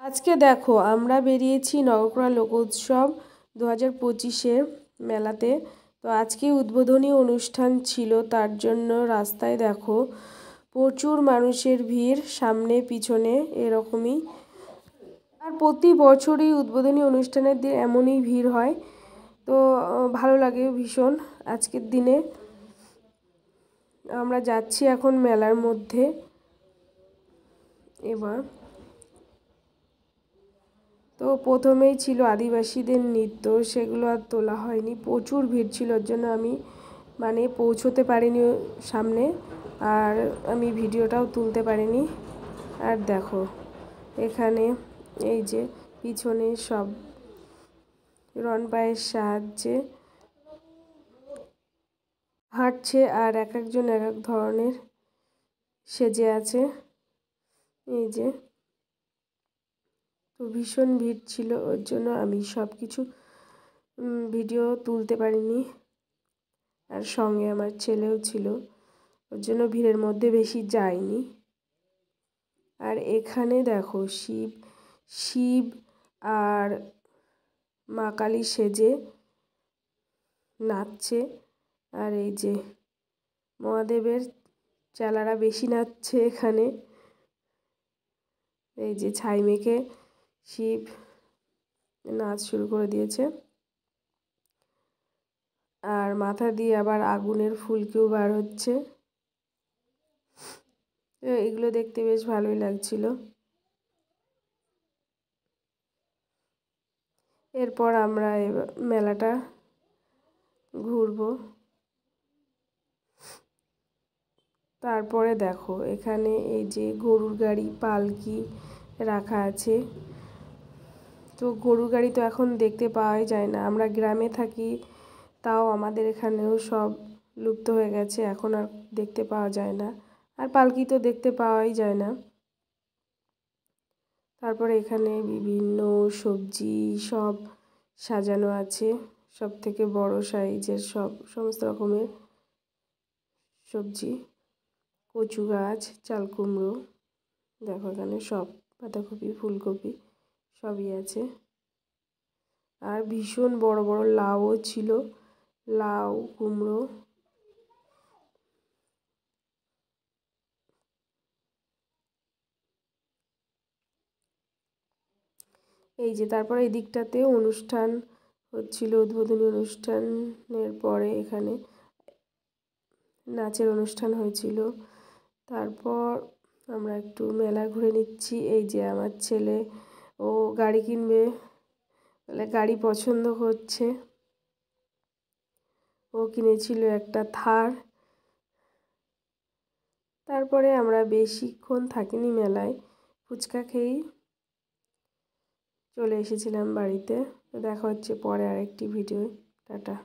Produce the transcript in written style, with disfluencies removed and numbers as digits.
আজকে দেখো আমরা বেরিয়েছি নগরকোড়া লোকোৎসব 2025-এর মেলাতে। তো আজকে উদ্বোধনী অনুষ্ঠান ছিল, তার জন্য রাস্তায় দেখো প্রচুর মানুষের ভিড়, সামনে পিছনে এরকমই। আর প্রতি বছরই উদ্বোধনী অনুষ্ঠানের দিন এমনই ভিড় হয়। তো ভালো লাগে ভীষণ। আজকের দিনে আমরা যাচ্ছি এখন মেলার মধ্যে। এবার তো প্রথমেই ছিল আদিবাসীদের নৃত্য, সেগুলো আর তোলা হয়নি, প্রচুর ভিড় ছিল, ওর জন্য আমি পৌঁছতে পারিনি সামনে, আর আমি ভিডিওটাও তুলতে পারিনি। আর দেখো এখানে এই যে পিছনে সব রন পায়ের সাহায্যে হাঁটছে, আর এক একজন এক এক ধরনের সেজে আছে। এই যে তো ভীষণ ভিড় ছিল, ওর জন্য আমি সব কিছু ভিডিও তুলতে পারিনি। আর সঙ্গে আমার ছেলেও ছিল, ওর জন্য ভিড়ের মধ্যে বেশি যায়নি। আর এখানে দেখো শিব আর মা কালী সেজে নাচছে। আর এই যে মহাদেবের চেলারা বেশি নাচছে এখানে। এই যে ছাই মেখে শিব নাচ শুরু করে দিয়েছে, আর মাথা দিয়ে আবার আগুনের ফুলকিও বার হচ্ছে। এগুলো দেখতে বেশ ভালোই লাগছিল। এরপর আমরা মেলাটা ঘুরবো। তারপরে দেখো এখানে এই যে গরুর গাড়ি পালকি রাখা আছে। তো গরুর গাড়ি তো এখন দেখতে পাওয়াই যায় না, আমরা গ্রামে থাকি, তাও আমাদের এখানেও সব লুপ্ত হয়ে গেছে, এখন আর দেখতে পাওয়া যায় না। আর পালকি তো দেখতে পাওয়াই যায় না। তারপরে এখানে বিভিন্ন সবজি সব সাজানো আছে, সব থেকে বড় সাইজের সমস্ত রকমের সবজি, কচু গাছ, চাল কুমড়ো, দেখো এখানে সব বাঁধাকপি ফুলকপি সবই আছে। আর ভীষণ বড় বড় লাউও ছিল, লাউ কুমড়ো। এই যে তারপরে এই দিকটাতে অনুষ্ঠান হচ্ছিল, উদ্বোধনী অনুষ্ঠানের পরে এখানে নাচের অনুষ্ঠান হয়েছিল। তারপর আমরা একটু মেলা ঘুরে নিচ্ছি। এই যে আমার ছেলে, ও গাড়ি কিনবে বলে গাড়ি পছন্দ করছে, ও কিনেছিল একটা থার। তারপরে আমরা বেশিক্ষণ থাকিনি মেলায়, ফুচকা খেয়েই চলে এসেছিলাম বাড়িতে। তো দেখা হচ্ছে পরে আরেকটি ভিডিও। টাটা।